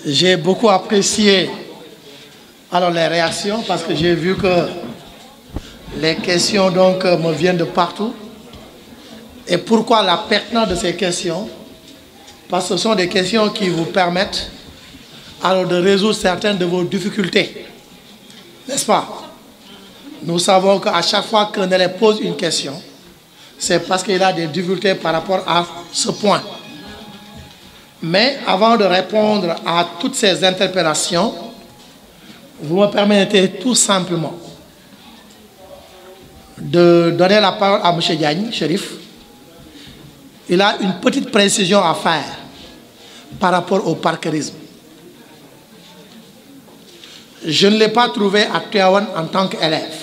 J'ai beaucoup apprécié alors les réactions parce que j'ai vu que les questions donc me viennent de partout. Et pourquoi la pertinence de ces questions? Parce que ce sont des questions qui vous permettent alors de résoudre certaines de vos difficultés. N'est-ce pas? Nous savons qu'à chaque fois qu'un élève pose une question, c'est parce qu'il a des difficultés par rapport à ce point. Mais avant de répondre à toutes ces interpellations, vous me permettez tout simplement de donner la parole à M. Diagne, Chérif. Il a une petite précision à faire par rapport au parkérisme. Je ne l'ai pas trouvé à Tivaouane en tant qu'élève.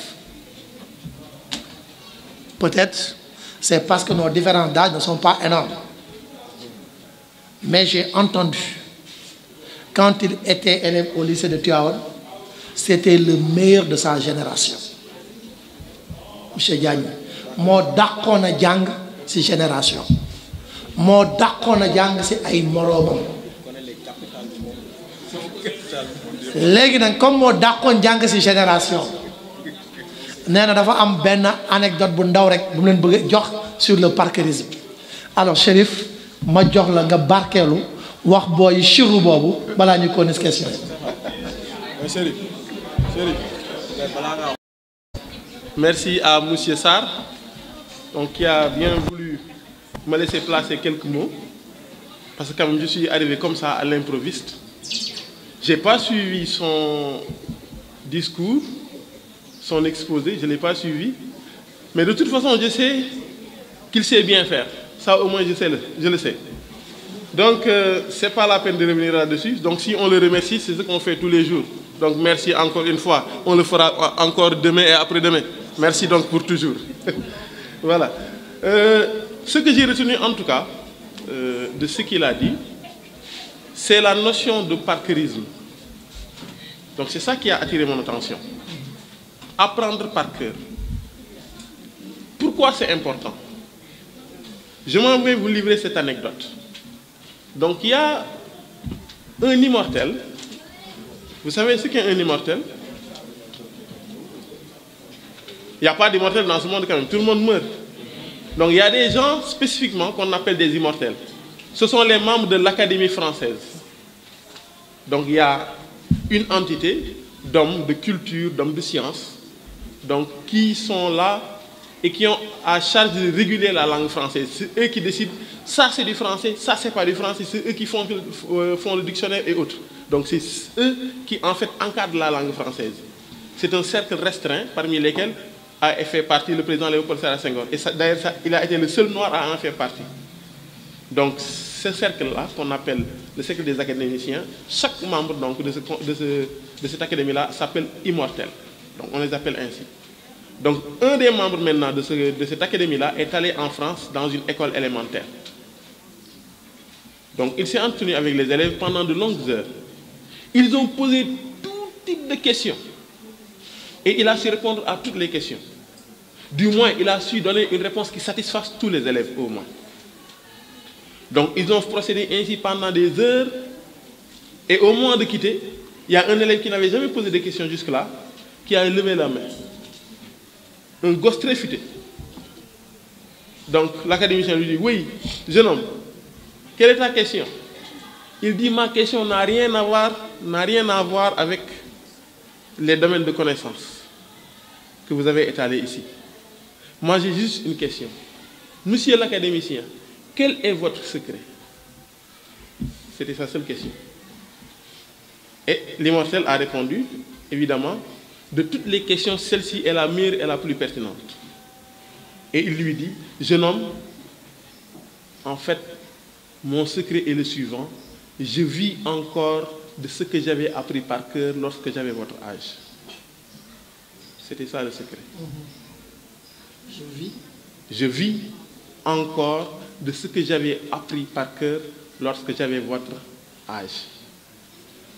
Peut-être c'est parce que nos différences d'âge ne sont pas énormes. Mais j'ai entendu, quand il était élève au lycée de Tivaouane, c'était le meilleur de sa génération. Monsieur Diagne, moo dàqoon a jàng ci génération moo dàqoon a jàng ci ay moroomam léegi nag comme moo dàqoon jàng ci génération nee na dafa am benn anecdote bu ndaw rek bu mu leen bëgg jox sur le parkérisme. Alors Chérif, ma jox la nga barkeelu wax booy chiru boobu balaa ñu connaître question yi. Merci à M. Sarr, donc, qui a bien voulu me laisser placer quelques mots, parce que comme je suis arrivé comme ça à l'improviste, je n'ai pas suivi son discours, son exposé, je ne l'ai pas suivi, mais de toute façon, je sais qu'il sait bien faire. Ça, au moins, je le sais. Donc, ce n'est pas la peine de revenir là-dessus. Donc, si on le remercie, c'est ce qu'on fait tous les jours. Donc, merci encore une fois. On le fera encore demain et après-demain. Merci donc pour toujours. Voilà. Ce que j'ai retenu en tout cas de ce qu'il a dit, c'est la notion de parkérisme. Donc, c'est ça qui a attiré mon attention. Apprendre par cœur. Pourquoi c'est important? Je m'en vais vous livrer cette anecdote. Donc, il y a un immortel. Vous savez ce qu'est un immortel? Il n'y a pas d'immortel dans ce monde quand même. Tout le monde meurt. Donc, il y a des gens spécifiquement qu'on appelle des immortels. Ce sont les membres de l'Académie française. Donc, il y a une entité d'hommes de culture, d'hommes de science, donc, qui sont là et qui ont à charge de réguler la langue française. C'est eux qui décident, ça c'est du français, ça c'est pas du français, c'est eux qui font le dictionnaire et autres. Donc c'est eux qui en fait encadrent la langue française. C'est un cercle restreint parmi lesquels a fait partie le président Léopold Sédar Senghor. Et d'ailleurs, il a été le seul noir à en faire partie. Donc ce cercle-là, qu'on appelle le cercle des académiciens, chaque membre donc, de cette académie-là s'appelle immortel. Donc on les appelle ainsi. Donc, un des membres maintenant de cette académie-là est allé en France dans une école élémentaire. Donc, il s'est entretenu avec les élèves pendant de longues heures. Ils ont posé tout type de questions. Et il a su répondre à toutes les questions. Du moins, il a su donner une réponse qui satisfasse tous les élèves, au moins. Donc, ils ont procédé ainsi pendant des heures. Et au moment de quitter, il y a un élève qui n'avait jamais posé de questions jusque-là, qui a levé la main. Un gosse très futé. Donc l'académicien lui dit, oui, jeune homme, quelle est ta question? Il dit, ma question n'a rien à voir avec les domaines de connaissances que vous avez étalés ici. Moi, j'ai juste une question. Monsieur l'académicien, quel est votre secret? C'était sa seule question. Et l'immortel a répondu, évidemment, de toutes les questions, celle-ci est la meilleure et la plus pertinente. Et il lui dit, jeune homme, en fait, mon secret est le suivant. Je vis encore de ce que j'avais appris par cœur lorsque j'avais votre âge. C'était ça le secret. Je vis encore de ce que j'avais appris par cœur lorsque j'avais votre âge.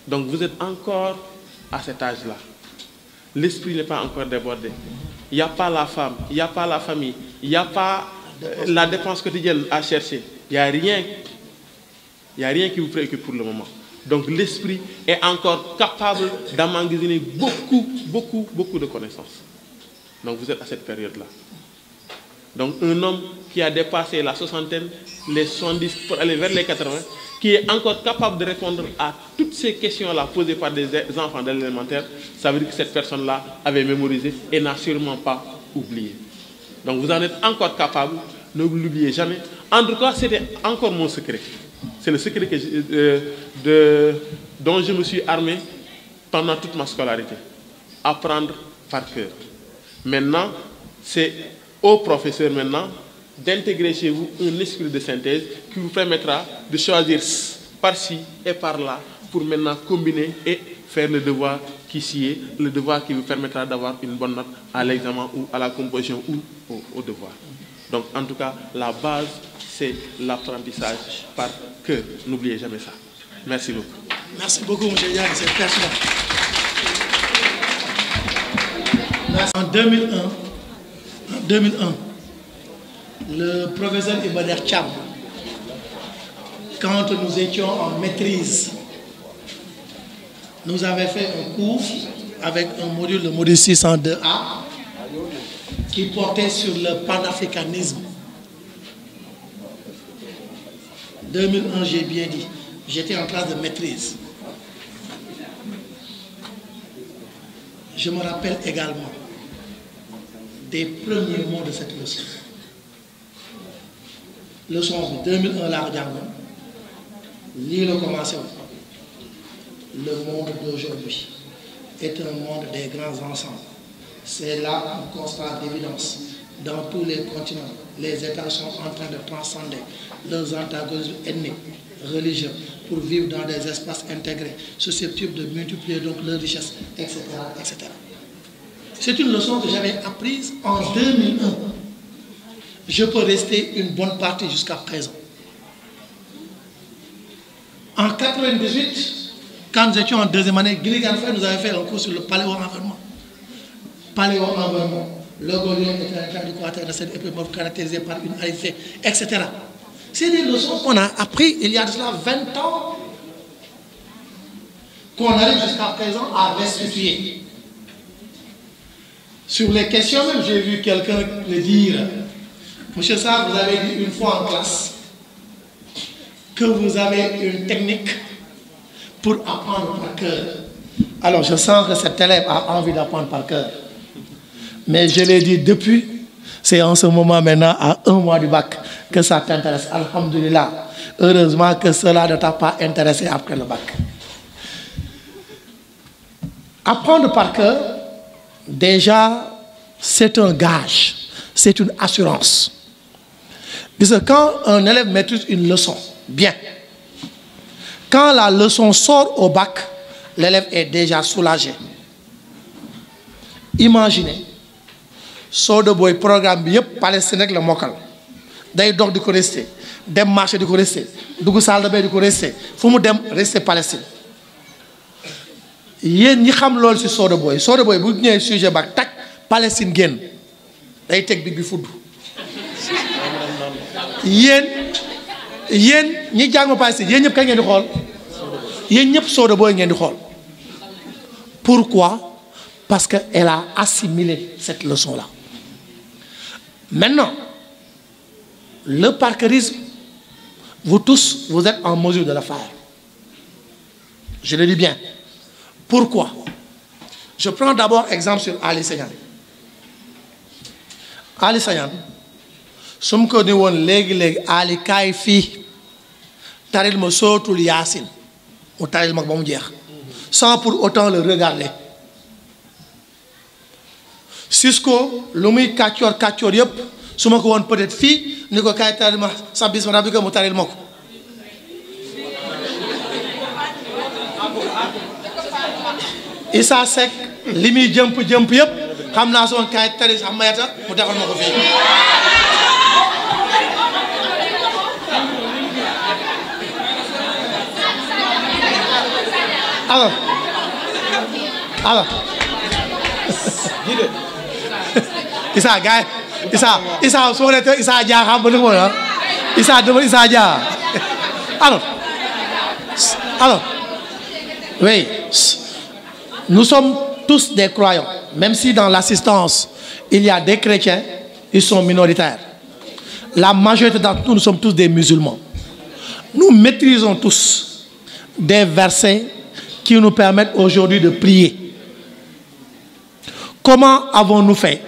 Donc vous êtes encore à cet âge-là. L'esprit n'est pas encore débordé. Il n'y a pas la femme, il n'y a pas la famille, il n'y a pas la dépense quotidienne à chercher. Il n'y a rien qui vous préoccupe pour le moment. Donc l'esprit est encore capable d'emmagasiner beaucoup de connaissances. Donc vous êtes à cette période-là. Donc un homme qui a dépassé la soixantaine, les 70 pour aller vers les 80, qui est encore capable de répondre à toutes ces questions-là posées par des enfants de l'élémentaire, ça veut dire que cette personne-là avait mémorisé et n'a sûrement pas oublié. Donc vous en êtes encore capable, ne l'oubliez jamais. En tout cas, c'était encore mon secret. C'est le secret dont je me suis armé pendant toute ma scolarité. Apprendre par cœur. Maintenant, c'est au professeur maintenant d'intégrer chez vous un esprit de synthèse qui vous permettra de choisir par-ci et par-là pour maintenant combiner et faire le devoir qui s'y est, le devoir qui vous permettra d'avoir une bonne note à l'examen ou à la composition ou au devoir. Donc en tout cas, la base, c'est l'apprentissage par cœur. N'oubliez jamais ça. Merci beaucoup. Merci beaucoup, M. Yann, c'est pertinent. En 2001, le professeur Ibader Cham, quand nous étions en maîtrise, nous avait fait un cours avec un module, le module 602A, qui portait sur le panafricanisme. 2001, j'ai bien dit. J'étais en classe de maîtrise. Je me rappelle également des premiers mots de cette leçon. Leçon de 2001, l'argent, lire le commencement. Le monde d'aujourd'hui est un monde des grands ensembles. C'est là un constat d'évidence. Dans tous les continents, les États sont en train de transcender leurs antagonismes ethniques, religieux, pour vivre dans des espaces intégrés, susceptibles de multiplier donc leurs richesses, etc., etc. C'est une leçon que j'avais apprise en 2001. Je peux rester une bonne partie jusqu'à présent. En 1998, quand nous étions en deuxième année, Gilligan nous avait fait un cours sur le paléo-environnement. Paléo-environnement, le Golion est un état du croateur de cette épimorphe caractérisée par une aridité, etc. C'est des leçons qu'on a apprises il y a de cela 20 ans, qu'on arrive jusqu'à présent à restituer. Sur les questions même, j'ai vu quelqu'un le dire. Monsieur Sarr, vous avez dit une fois en classe que vous avez une technique pour apprendre par cœur. Alors je sens que cet élève a envie d'apprendre par cœur. Mais je l'ai dit depuis, c'est en ce moment maintenant, à 1 mois du bac, que ça t'intéresse. Alhamdulillah. Heureusement que cela ne t'a pas intéressé après le bac. Apprendre par cœur, déjà, c'est un gage, c'est une assurance. Parce que quand un élève maîtrise une leçon, bien, quand la leçon sort au bac, l'élève est déjà soulagé. Imaginez, soo de boy programme bi yëpp Palestine rek la mokkal day dox di ko resté dem marché di ko resté dugg salle de bain di ko resté fu mu dem resté Palestine. Yéen ñi xam loolu si soo de boy bu ñëwee sujet bac tak Palestine génn day teg bi fudd. yéen ñi jàng Palestine yéen ñëpp kañ ngeen di xool yéen ñëpp soo de boy ngeen di xool. Pourquoi? Parce qu'elle a assimilé cette leçon-là. Maintenant, le parcourisme, vous tous, vous êtes en mesure de le faire. Je le dis bien. Pourquoi? Je prends d'abord exemple sur Ali Sagnan. Ali Sagnan, su ma ko ni woon léegi Ali kaay fii taril ma sootul Yaasin mu taril ma ba mu jeex sans pour autant le regarder. Cisco lu muy kàccoor yëpp su ma ko woon peut-être fii ni ko kaay taril ma sa bis ma bi ko mu taril ma ko. Issa Seck li muy jëmp yëpp xam naa soon kaay taril sax mayata mu defal ma ko fii. alors Issa gars Issa soo nekkee Issa Dia xam ba nu ko Issa dama Issa Dia alors Oui, nous sommes tous des croyants, même si dans l'assistance, il y a des chrétiens, ils sont minoritaires. La majorité d'entre nous, nous sommes tous des musulmans. Nous maîtrisons tous des versets qui nous permettent aujourd'hui de prier. Comment avons-nous fait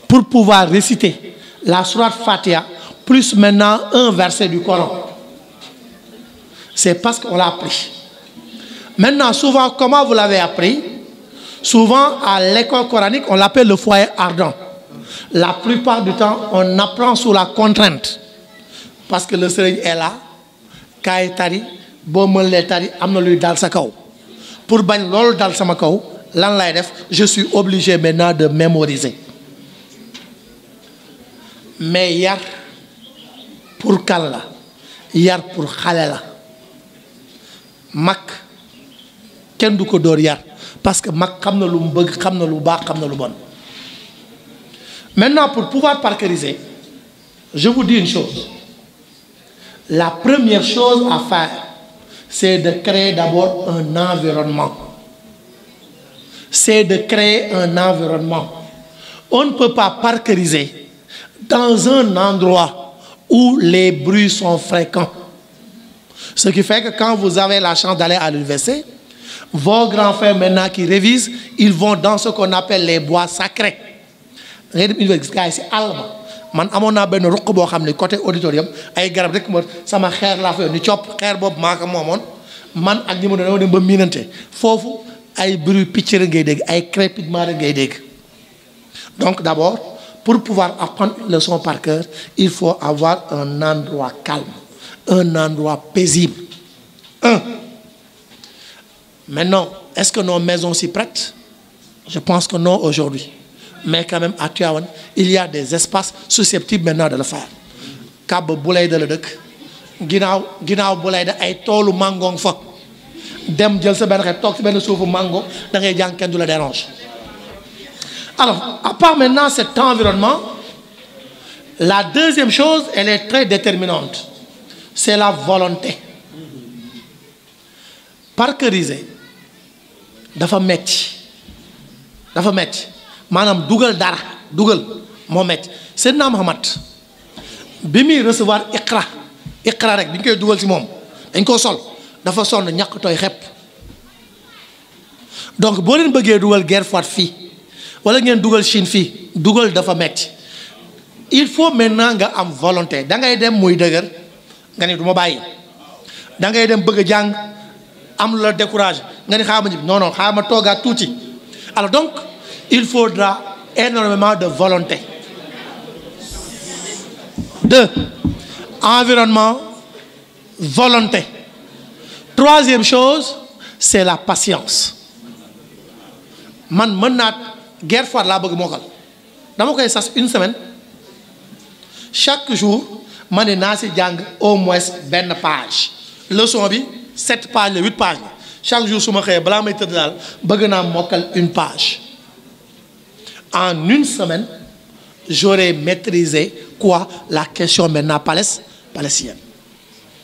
pour pouvoir réciter la sourate Fatiha plus maintenant un verset du Coran? C'est parce qu'on l'a appris. Maintenant, souvent, comment vous l'avez appris? Souvent, à l'école coranique, on l'appelle le foyer ardent. La plupart du temps, on apprend sous la contrainte. Parce que le sëriñ est là, kaay tari, boo mënlee tari, am na luy dal sa kaw. Pour bañ loolu dal sama kaw, lan lay def? Je suis obligé maintenant de mémoriser. Mais yar pour kan la? Yar pour xale la. Mag kenn du ko door yar parce que mag xam na lu mu bëgg, xam na lu baax, xam na lu bon. Maintenant, pour pouvoir parceriser, je vous dis une chose. La première chose à faire, c'est de créer d'abord un environnement. C'est de créer un environnement. On ne peut pas parceriser dans un endroit où les bruits sont fréquents. Ce qui fait que quand vous avez la chance d'aller à l'université, vos grands frères maintenant qui révisent, ils vont dans ce qu'on appelle les bois sacrés. Man amoon naa benn ruq boo xam ne côté auditorium ay garab rek ma sama xeer laa fa yoon ni copp xeer boobu maa ko moomoon man ak ñi ma doon dem ba miinante foofu ay bruit picc rek ngay dégg ay crépitement rek ngay dégg. Donc d'abord, pour pouvoir apprendre une leçon par cœur, il faut avoir un endroit calme, un endroit paisible. Maintenant, est-ce que nos maisons s'y prêtent? Je pense que non aujourd'hui. Mais quand même, à Tivaouane, il y a des espaces susceptibles maintenant de le faire. Kab Boulay de la dëkk ginnaaw Boulay da ay toolu mango fa dem jël sa benn xeet toog ci benn suufu mango da ngay jàng kenn du la dérange. Alors, à part maintenant cet environnement, la deuxième chose, elle est très déterminante. C'est la volonté. Parceriser dafa metti maanaam dugal dara dugal moo metti. Seydina Muhammad bi muy recevoir iqra rek bi ñu koy dugal ci moom dañ koo sol dafa sonn ñàkk tooy xepp. Donc boo leen bëggee dugal guerre froide fii wala ngeen dugal Chine fii dugal dafa metti. Il faut maintenant nga am volonté. Da ngay dem muy dëgër nga ni du ma bàyyi, da ngay dem bëgg a jàng am lu la découragé nga ni xaaral ma ñibbi non xaaral ma toogaat tuuti. Alors donc il faudra énormément de volonté. 2. Environnement, volonté. 3e chose, c'est la patience. Man mën naa guerre froide laa bëgg mokkal dama koy sas une semaine chaque jour ma ne naa si jàng au moins benn page. Leçon bi 7 pages la 8 pages la chaque jour su ma xëyee balaa may tëdd daal bëgg naa mokkal une page. En une semaine, j'aurais maîtrisé quoi? La question maintenant palestinienne.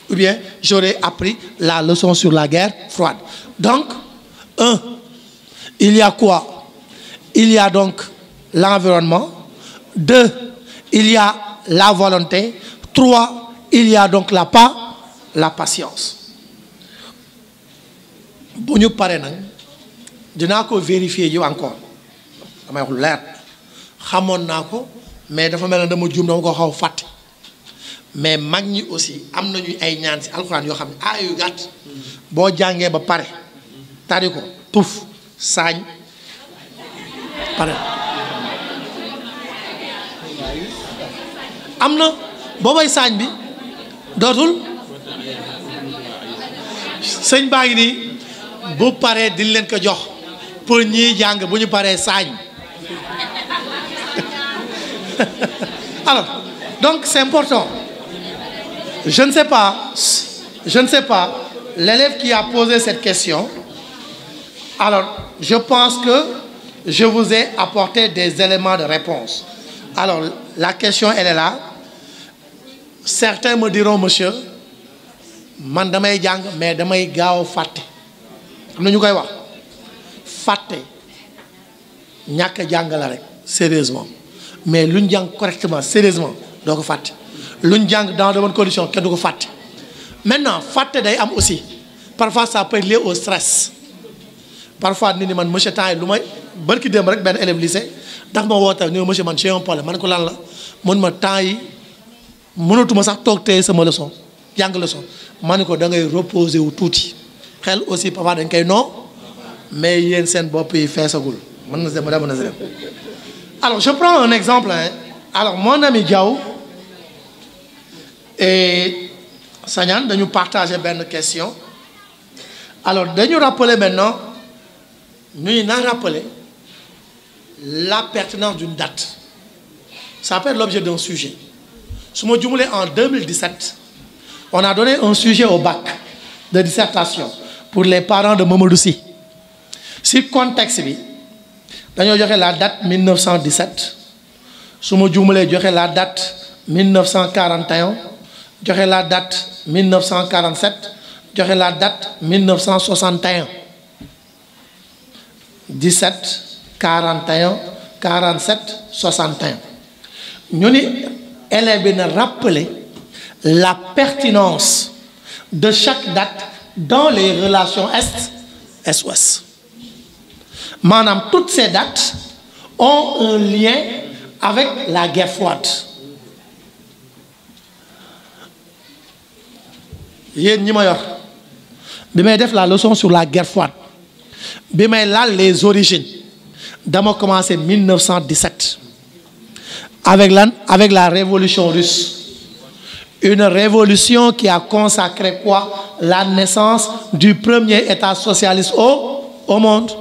Ou bien j'aurais appris la leçon sur la guerre froide. Donc, 1, il y a quoi? Il y a donc l'environnement. 2, il y a la volonté. 3, il y a donc la patience. Bu ñu paree nag dinaa ko vérifier yow encore. damay wax lu leer xamoon naa ko mais dafa mel ne dama juum dama ko xaw fàtte. Mais mag ñi aussi am nañu ay ñaan ci alxuraan yoo xam ne aaya yu gàtt boo jàngee ba pare tari ko tuf saañ pare am na boobay saañ bi dootul sëñ baa ngi nii bu paree di leen ko jox pour ñiy jàng bu ñu paree saañ. Alors, donc c'est important. Je ne sais pas, l'élève qui a posé cette question, alors je pense que je vous ai apporté des éléments de réponse. Alors, la question, elle est là. Certains me diront, monsieur, man damay jàng mais damay gaaw fàtte am na ñu koy wax fàtte ñàkk a jàng la rek sérieusement mais luñ jàng correctement sérieusement doo ko fàtte luñ jàng dans de bonnes conditions kenn du ko fàtte. Maintenant fàtte day am aussi parfois ça peut être lié au stress parfois nit ñi man monsieur temps yi lu may barki démb rek benn élève lycée ndax ma woote ni monsieur man j'ai un problème man ko lan la mun ma temps yi mënatuma sax toog tey sama leçon jàng leçon ma ne ko da ngay reposer wu tuuti xel aussi parfois dañ koy non mais yéen seen bopp yi feesagul mën na dem mën na dem. Alors je prends un exemple hein. Alors mon ami Diaw et Sagnane dañu partager benn question alors dañu rappeler maintenant ñuy na rappeler la pertinence d'une date ça peut être l'objet d'un sujet su ma jumulee en 2017 on a donné un sujet au bac de dissertation pour les parents de Mamadou Sy si contexte bi dañoo joxe la date 1917 su ma jumulee joxe la date 1941 joxe la date 1947 joxe la date 1961 17 41 47 61 ñu ni élève bi na rappeler la pertinence de chaque date dans les relations Est-Ouest. Maanaam toutes ces dates ont un lien avec la guerre froide. Yéen ñi ma yor bi may def la leçon sur la guerre froide bi may laal les origines dama commencé 1917 avec la révolution russe. Une révolution qui a consacré quoi? La naissance du premier État socialiste au monde.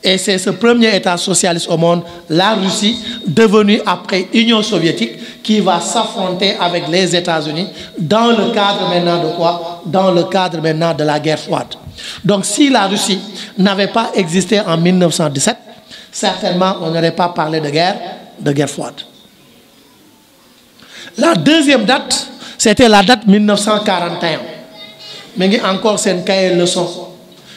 Et c'est ce premier État socialiste au monde, la Russie, devenue après Union soviétique, qui va s'affronter avec les États-Unis dans le cadre maintenant de quoi? Dans le cadre maintenant de la guerre froide. Donc si la Russie n'avait pas existé en 1917, certainement on n'aurait pas parlé de guerre froide. La deuxième date, c'était la date 1941. Mais encore c'est une cahier leçon.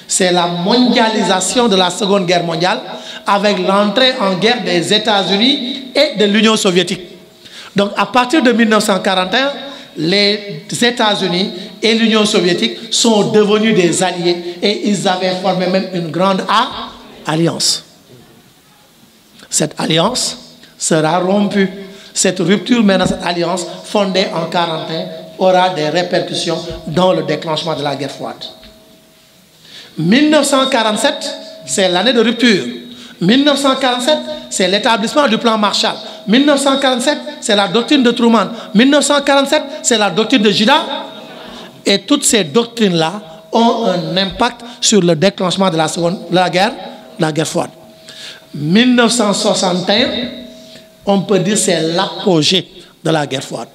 C'est la mondialisation de la Seconde Guerre mondiale avec l'entrée en guerre des États-Unis et de l'Union soviétique. Donc à partir de 1941, les États-Unis et l'Union soviétique sont devenus des alliés et ils avaient formé même une grande alliance. Cette alliance sera rompue. Cette rupture, maintenant cette alliance fondée en 1941 aura des répercussions dans le déclenchement de la guerre froide. 1947, c'est l'année de rupture. 1947, c'est l'établissement du plan Marshall. 1947, c'est la doctrine de Truman. 1947, c'est la doctrine de Jida. Et toutes ces doctrines-là ont un impact sur le déclenchement de la guerre froide. 1961, on peut dire c'est l'apogée de la guerre froide.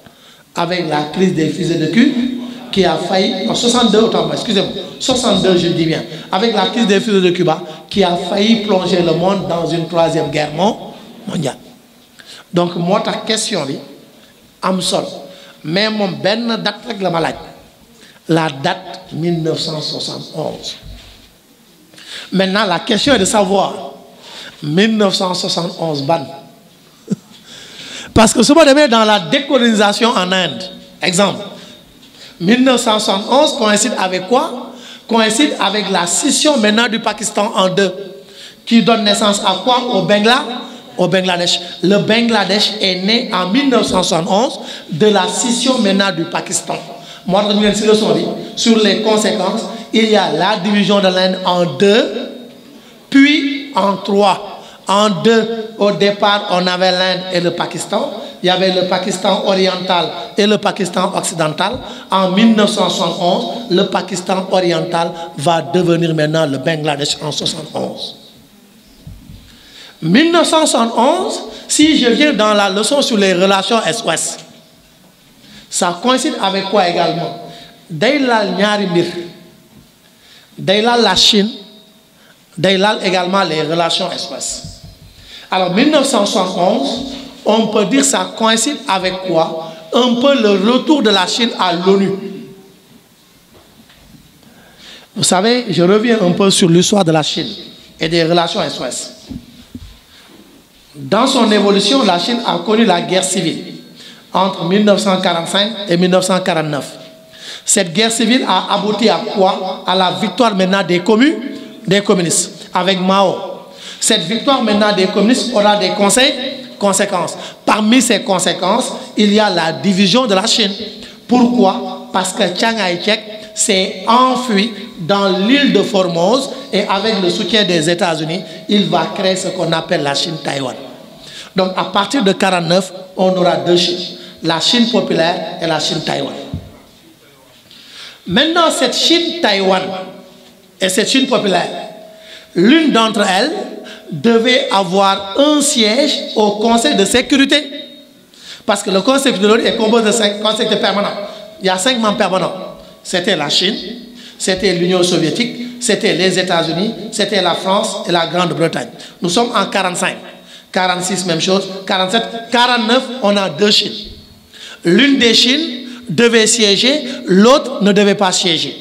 Avec la crise des fusées de Cuba qui a failli, en 62, autant, excusez-moi, 62 je dis bien, avec la crise des fusées de Cuba qui a failli plonger le monde dans une troisième guerre mondiale. Donc, moi, ta question, am sol, mais mon ben date avec la maladie, la date 1971. Maintenant, la question est de savoir, 1971, ban. Parce que ce moment dans la décolonisation en Inde, exemple, 1971 coïncide avec quoi? Coïncide avec la scission maintenant du Pakistan en deux, qui donne naissance à quoi? Au Bangladesh. Le Bangladesh est né en 1971 de la scission maintenant du Pakistan. Moi, sur les conséquences, il y a la division de l'Inde en deux, puis en trois. En deux, au départ, on avait l'Inde et le Pakistan. Il y avait le Pakistan oriental et le Pakistan occidental. En 1971, le Pakistan oriental va devenir maintenant le Bangladesh en 1971. 1971, si je viens dans la leçon sur les relations Est-Ouest, ça coïncide avec quoi également? Daylal Nyari Mbir, Daylal la Chine, Daylal également les relations Est-Ouest. Alors 1971, on peut dire que ça coïncide avec quoi? Un peu le retour de la Chine à l'ONU. Vous savez, je reviens un peu sur l'histoire de la Chine et des relations Est-Ouest. Dans son évolution, la Chine a connu la guerre civile entre 1945 et 1949. Cette guerre civile a abouti à quoi? À la victoire maintenant des communistes, avec Mao. Cette victoire maintenant des communistes aura des conséquences. Parmi ces conséquences, il y a la division de la Chine. Pourquoi? Parce que Chiang Kai-shek s'est enfui dans l'île de Formose et avec le soutien des États-Unis, il va créer ce qu'on appelle la Chine-Taïwan. Donc à partir de 1949, on aura deux Chines, la Chine populaire et la Chine-Taïwan. Maintenant, cette Chine-Taïwan et cette Chine populaire, l'une d'entre elles devait avoir un siège au Conseil de sécurité. Parce que le Conseil de l'ONU est composé de 5 conseils permanents. Il y a 5 membres permanents. C'était la Chine, c'était l'Union soviétique, c'était les États-Unis, c'était la France et la Grande-Bretagne. Nous sommes en 45. 46, même chose. 47, 49, on a deux Chines. L'une des Chines devait siéger, l'autre ne devait pas siéger.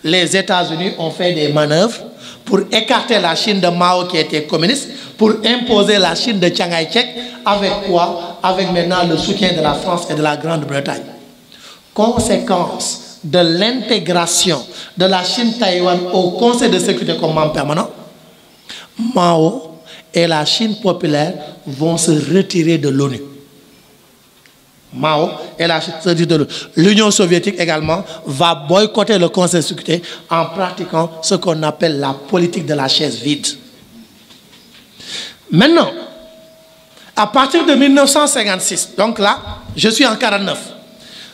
Les États-Unis ont fait des manœuvres pour écarter la Chine de Mao qui était communiste, pour imposer la Chine de Chiang Kai-shek, avec quoi? Avec maintenant le soutien de la France et de la Grande-Bretagne. Conséquence de l'intégration de la Chine-Taïwan au Conseil de sécurité comme membre permanent, Mao et la Chine populaire vont se retirer de l'ONU. Mao et la Chine se retirent de l'ONU. L'Union soviétique également va boycotter le Conseil de sécurité en pratiquant ce qu'on appelle la politique de la chaise vide. Maintenant, à partir de 1956, donc là, je suis en 49.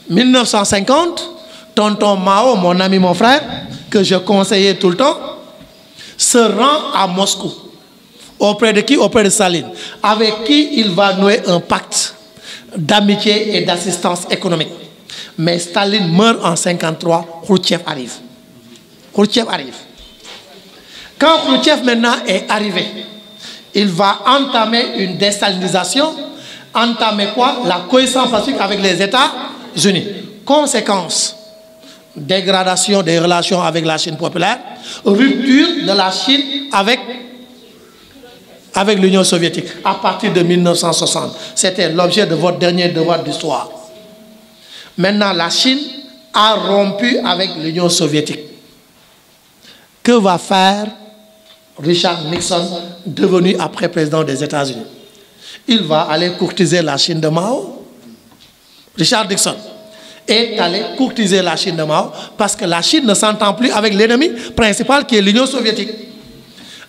1950, tonton Mao, mon ami, mon frère, que je conseillais tout le temps, se rend à Moscou. Auprès de qui? Auprès de Staline. Avec qui il va nouer un pacte d'amitié et d'assistance économique. Mais Staline meurt en 1953, Khrouchtchev arrive. Khrouchtchev arrive. Quand Khrouchtchev maintenant est arrivé, il va entamer une déstalinisation. Entamer quoi? La cohésion pacifique avec les États-Unis. Conséquence, dégradation des relations avec la Chine populaire, rupture de la Chine avec l'Union soviétique à partir de 1960. C'était l'objet de votre dernier devoir d'histoire. Maintenant, la Chine a rompu avec l'Union soviétique. Que va faire Richard Nixon, devenu après président des États-Unis? Il va aller courtiser la Chine de Mao. Richard Nixon est allé courtiser la Chine de Mao parce que la Chine ne s'entend plus avec l'ennemi principal qui est l'Union soviétique.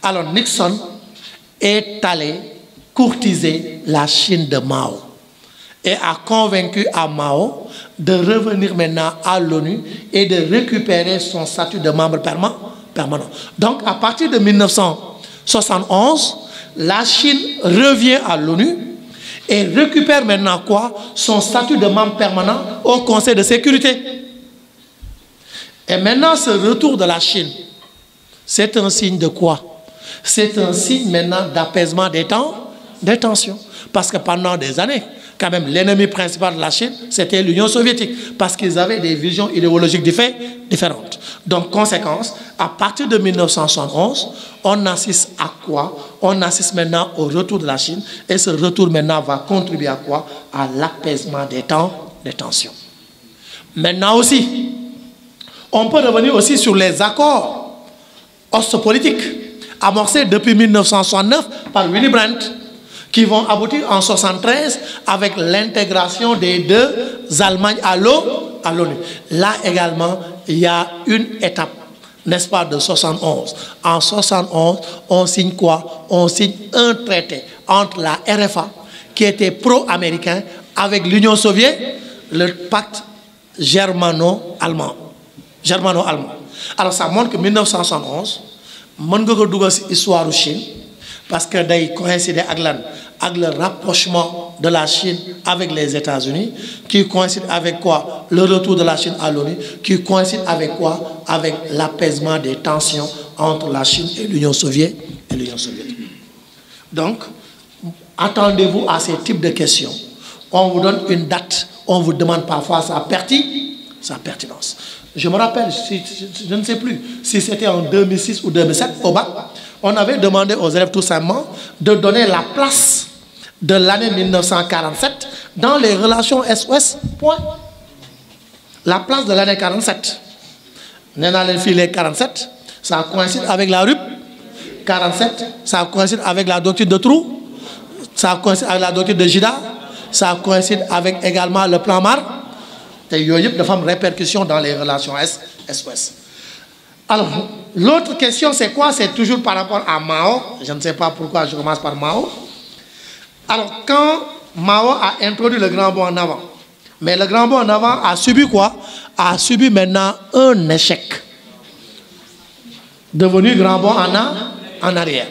Alors Nixon est allé courtiser la Chine de Mao et a convaincu à Mao de revenir maintenant à l'ONU et de récupérer son statut de membre permanent. Donc à partir de 1971, la Chine revient à l'ONU et récupère maintenant quoi? Son statut de membre permanent au Conseil de sécurité. Et maintenant ce retour de la Chine, c'est un signe de quoi? C'est un signe maintenant d'apaisement des tensions. Parce que pendant des années, quand même, l'ennemi principal de la Chine, c'était l'Union soviétique. Parce qu'ils avaient des visions idéologiques différentes. Donc, conséquence, à partir de 1971, on assiste à quoi? On assiste maintenant au retour de la Chine. Et ce retour maintenant va contribuer à quoi? À l'apaisement des tensions. Maintenant aussi, on peut revenir aussi sur les accords ostpolitiques amorcés depuis 1969 par Willy Brandt, qui vont aboutir en 1973 avec l'intégration des deux Allemagnes à l'ONU. Là également, il y a une étape, n'est-ce pas, de 1971. En 1971, on signe quoi? On signe un traité entre la RFA, qui était pro-américain, avec l'Union soviétique, le pacte germano-allemand. Alors ça montre que 1971, mën nga ko dugal ci histoire Chine parce que day coïncider avec le rapprochement de la Chine avec les États-Unis, qui coïncide avec quoi? Le retour de la Chine à l'ONU, qui coïncide avec quoi? Avec l'apaisement des tensions entre la Chine et l'Union soviétique. Donc, attendez-vous à ces types de questions. On vous donne une date, on vous demande parfois sa pertinence. Je me rappelle, je ne sais plus si c'était en 2006 ou 2007 au bac, on avait demandé aux élèves tout simplement de donner la place de l'année 1947 dans les relations Est-Ouest. Point. La place de l'année 47. Néna les 47, ça coïncide avec la RUP. 47, ça coïncide avec la doctrine de Trou. Ça coïncide avec la doctrine de Jida. Ça coïncide avec également le plan Mar. Il y a de femmes répercussions dans les relations Est-Ouest. Alors, l'autre question, c'est quoi? C'est toujours par rapport à Mao. Je ne sais pas pourquoi je commence par Mao. Alors, quand Mao a introduit le grand bond en avant, mais le grand bond en avant a subi quoi? A subi maintenant un échec. Devenu grand bond en arrière.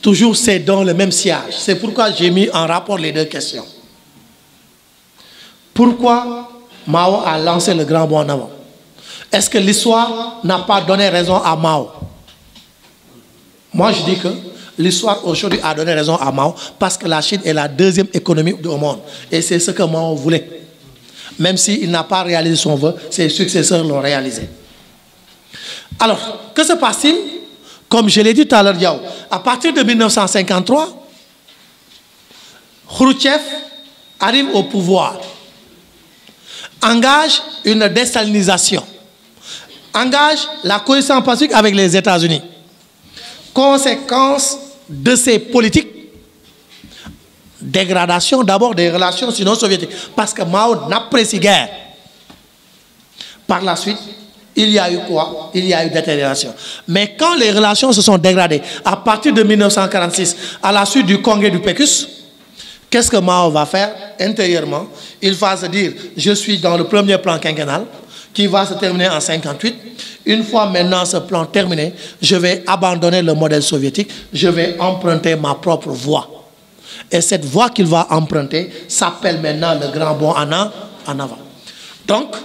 Toujours c'est dans le même sillage. C'est pourquoi j'ai mis en rapport les deux questions. Pourquoi Mao a lancé le grand bond en avant? Est-ce que l'histoire n'a pas donné raison à Mao? Moi je dis que l'histoire aujourd'hui a donné raison à Mao parce que la Chine est la deuxième économie du monde. Et c'est ce que Mao voulait. Même s'il n'a pas réalisé son vœu, ses successeurs l'ont réalisé. Alors, que se passe-t-il? Comme je l'ai dit tout à l'heure, à partir de 1953, Khrouchtchev arrive au pouvoir, engage une désalinisation, engage la cohésion pacifique avec les États-Unis. Conséquence de ces politiques, dégradation d'abord des relations sino-soviétiques, parce que Mao n'apprécie guère. Par la suite, il y a eu quoi? Il y a eu détérioration. Mais quand les relations se sont dégradées, à partir de 1946, à la suite du congrès du PECUS, qu'est-ce que Mao va faire intérieurement? Il va se dire, je suis dans le premier plan quinquennal, qui va se terminer en 1958. Une fois maintenant ce plan terminé, je vais abandonner le modèle soviétique, je vais emprunter ma propre voie. Et cette voie qu'il va emprunter s'appelle maintenant le grand bond en avant. Donc,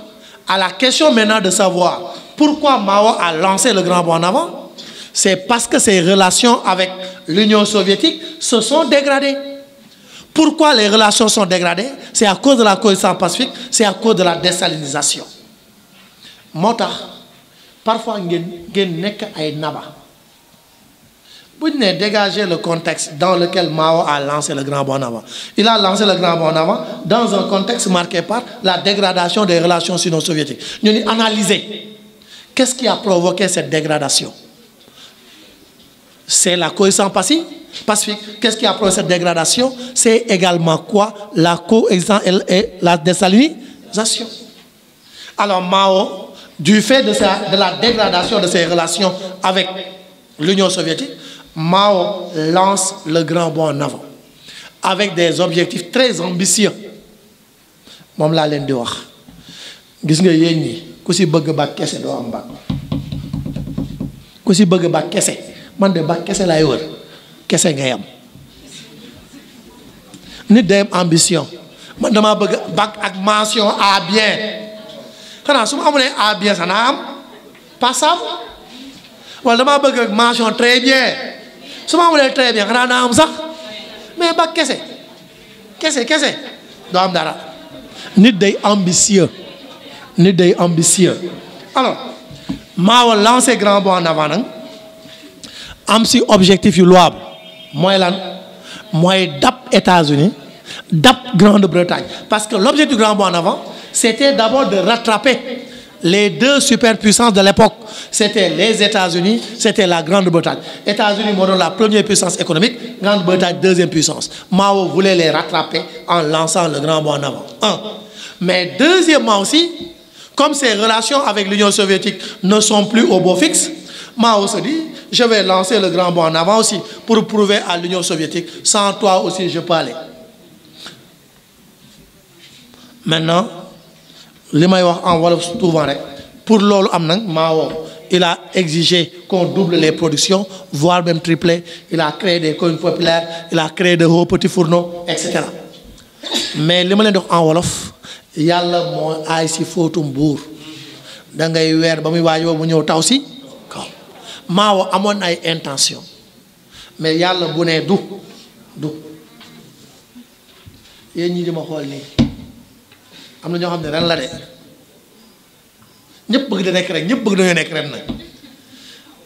à la question maintenant de savoir pourquoi Mao a lancé le grand bond en avant, c'est parce que ses relations avec l'Union soviétique se sont dégradées. Pourquoi les relations sont dégradées? C'est à cause de la cohésion pacifique, c'est à cause de la désalinisation. Motax, parfois, ngeen nek ay naba. Vous venez dégager le contexte dans lequel Mao a lancé le grand bond en avant. Il a lancé le grand bond en avant dans un contexte marqué par la dégradation des relations sino-soviétiques. Nous allons analyser qu'est-ce qui a provoqué cette dégradation. C'est la cohésion pacifique. Qu'est-ce qui a provoqué cette dégradation? C'est également quoi? La cohésion et la désalinisation. Alors Mao, du fait de la dégradation de ses relations avec l'Union soviétique, Mao lance le grand bond en avant avec des objectifs très ambitieux. Mom la len di wax gis nga yéen ñi ku ci bëgg bac kessé do am bac ku ci bëgg bac kessé man de bac kessé lay wër kessé ngay am nit day am ambition man dama bëgg bac ak mention A bien xana suma amulé A bien ça na am passable wala dama bëgg ak mention très bien suma amulé très bien xana na am sax mais bac kessé do am dara nit day ambitieux alors Mao lancé grand bond en avant nag am si objectif yu louable mooy lan mooy dab États-Unis dab Grande-Bretagne parce que l'objectif du grand bond en avant c'était d'abord de rattraper les deux superpuissances de l'époque. C'était les États-Unis, c'était la Grande-Bretagne. États-Unis sont la première puissance économique, Grande-Bretagne deuxième puissance. Mao voulait les rattraper en lançant le grand bond en avant. Un. Mais deuxièmement aussi, comme ses relations avec l'Union soviétique ne sont plus au beau fixe, Mao se dit, je vais lancer le grand bond en avant aussi pour prouver à l'Union soviétique, sans toi aussi je peux aller. Maintenant, li may wax en wolof souvent rek pour lolu am nak Mao il a exigé qu'on double les productions voire même tripler. Il a créé des communes populaires, il a créé de hauts petits fourneaux, etc. Mais li ma leen di wax en wolof yàlla moo aay si fóotum buur da ngay weer ba muy waajoo mu ñëw taw si kaw Mao amoon ay intention mais yàlla bu ne du yéen ñi di ma xool nii am na ñoo xam ne ren la de ñëpp bëgg da nekk rek ñëpp bëgg dañoo nekk ren nag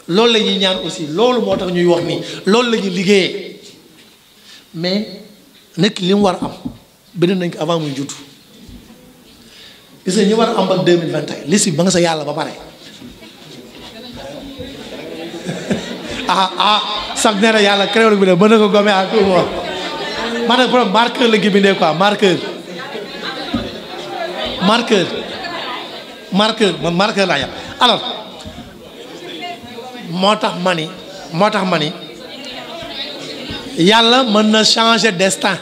loolu la ñuy ñaan aussi loolu moo tax ñuy wax nii loolu la ñuy liggéeyee mais nekk li mu war a am beneen nañ ko avant muy judd gis nga ñi war a am ba 2021 liste bi ba nga sa yàlla ba pare sax nee na yàlla créé bi ne mën na ko gommer à tout moment maanaam problème marqueur la gi bindee quoi marqueur man marqueur laa yàlla alors moo tax ma ni yàlla mën na changer destin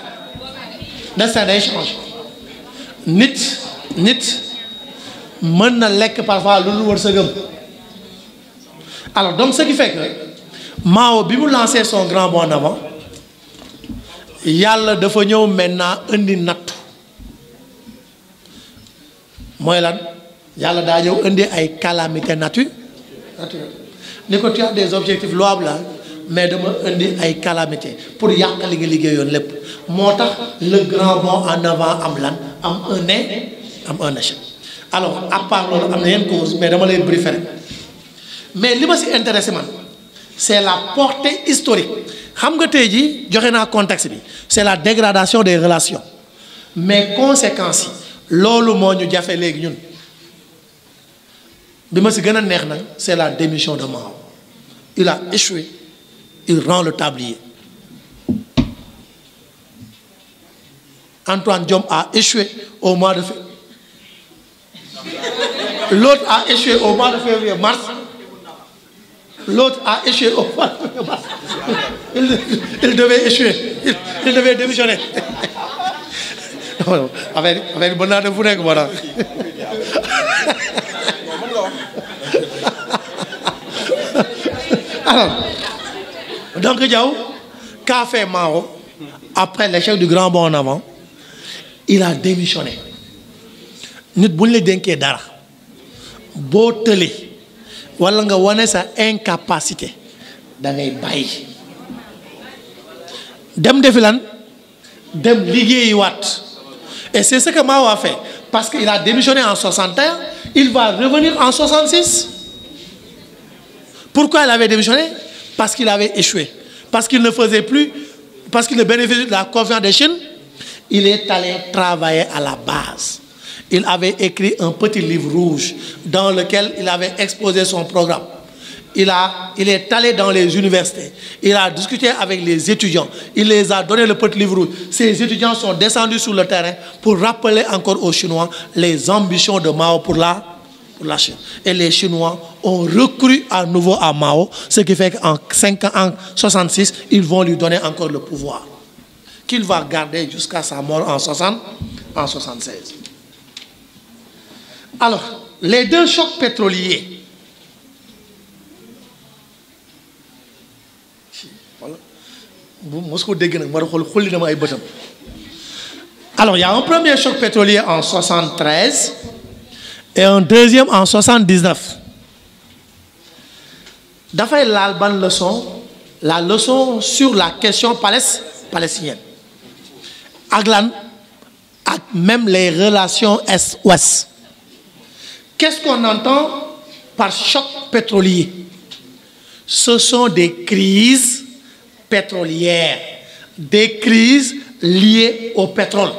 day changer nit mën na lekk parfois lu dul wërsëgam alors donc ce qui fait que Mao bi mu lancé son grand bond en avant yàlla dafa ñëw maintenant indi nattu mooy lan yàlla daa ñëw indi ay calamité naturelle ni ko tu as des objectifs louables là mais dama indi ay calamité pour yàq li nga liggéeyoon lépp moo tax le grand bond en avant am lan am un échec alors à part loolu am na yenn cause mais dama lay briefer mais li ma si intéressé man c'est la portée historique xam nga tey jii joxe naa contexte bi c'est la dégradation des relations mais conséquences yi loolu moo ñu jafe léegi ñun bi ma si gën a neex nag c'est la démission de Mao il a échoué il rend le tablier Antoine Diome a échoué au mois de février l'autre a échoué au mois de février mars l'autre a échoué au mois de février mars il devait échouer il devait démissionner affaire mën naa def fu nekk moo tax alors donc Diaw qu'a fait Mao après l'échec du grand bond en avant il a démissionné nit bu ñu la dénkee dara boo tëlee walla nga wane sa incapacité da ngay bàyyi dem defi lan dem liggéeyi waat et c'est ce que Mao a fait parce qu'il a démissionné en 61 il va revenir en 66 pourquoi il avait démissionné parce qu'il avait échoué parce qu'il ne faisait plus parce qu'il ne bénéficiait de la confiance des Chine il est allé travailler à la base il avait écrit un petit livre rouge dans lequel il avait exposé son programme il est allé dans les universités il a discuté avec les étudiants il les a donné le petit livre rouge ces étudiants sont descendus sur le terrain pour rappeler encore aux Chinois les ambitions de Mao pour la Chine et les Chinois ont recru à nouveau à Mao ce qui fait qu'en 66 ils vont lui donner encore le pouvoir qu'il va garder jusqu'à sa mort en 76 alors les deux chocs pétroliers alors il y a un premier choc pétrolier en 73 et un deuxième en 79 dafay laal ban leçon la leçon sur la question palestinienne ak lan ak même les relations Est-Ouest. Qu'est-ce qu'on entend par choc pétrolier? Ce sont des crises pétrolières, des crises liées au pétrole.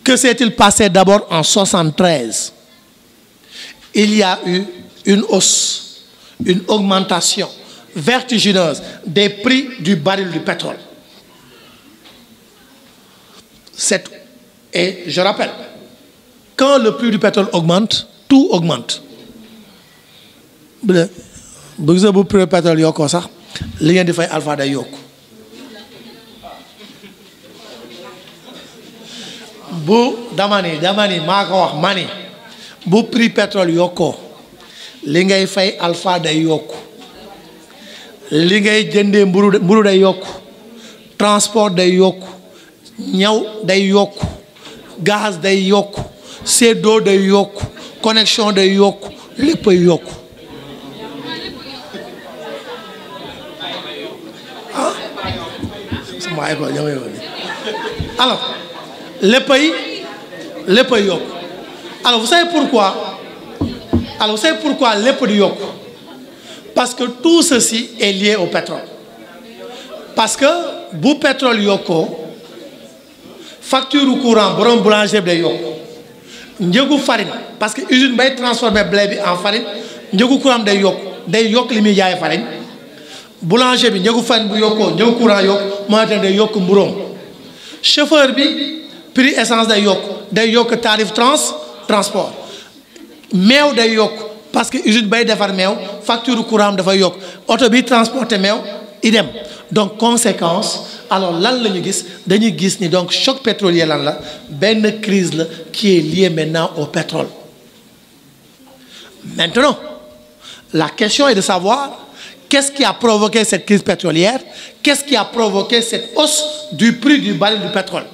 Que s'est-il passé d'abord en 73? Il y a eu une hausse, une augmentation vertigineuse des prix du baril du pétrole. Et je rappelle, quand le prix du pétrole augmente, tout augmente. Bu prix du pétrole yokkoo sax li ngeen di fay alpha day yokku bu damani maa ko wax mani bu prix pétrole yokkoo li ngay fay alpha day yokku li ngay jëndee mburu day yokku transport day yokku ñaw day yokku gaz day yokku seddoo day yokku connexion day yokku léppay yokku alors léppay yokku Alors vous savez pourquoi? Alors vous savez pourquoi lépp di yokk? Parce que tout ceci est lié au pétrole. Parce que bu pétrole yokkoo facture courant borom boulanger bi day yokk njëgu farine parce que usine bay transformer blé bi en farine njëgu courant day yokk li muy jaay farine boulanger bi njëgu farine bu yokkoo njëgu courant yokk moo tax day yokk mburoom chauffeur bi prix essence day yokk tarif transport meew day yokk parce que usine bay defar meew facture courant dafay yokk oto bi transporter meew idem. Donc conséquence alors lan la ñu gis dañuy gis ni donc choc pétrolier lan la benn crise la qui est liée maintenant au pétrole. Maintenant la question est de savoir qu'est-ce qui a provoqué cette crise pétrolière, qu'est-ce qui a provoqué cette hausse du prix du baril du pétrole.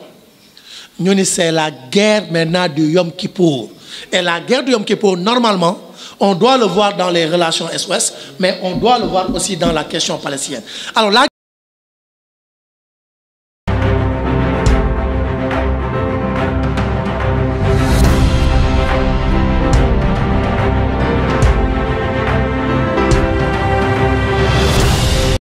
Ñu ni c'est la guerre maintenant du Yom Kippour. Et la guerre du Yom Kippour normalement on doit le voir dans les relations Est-Ouest, mais on doit le voir aussi dans la question palestinienne. Alors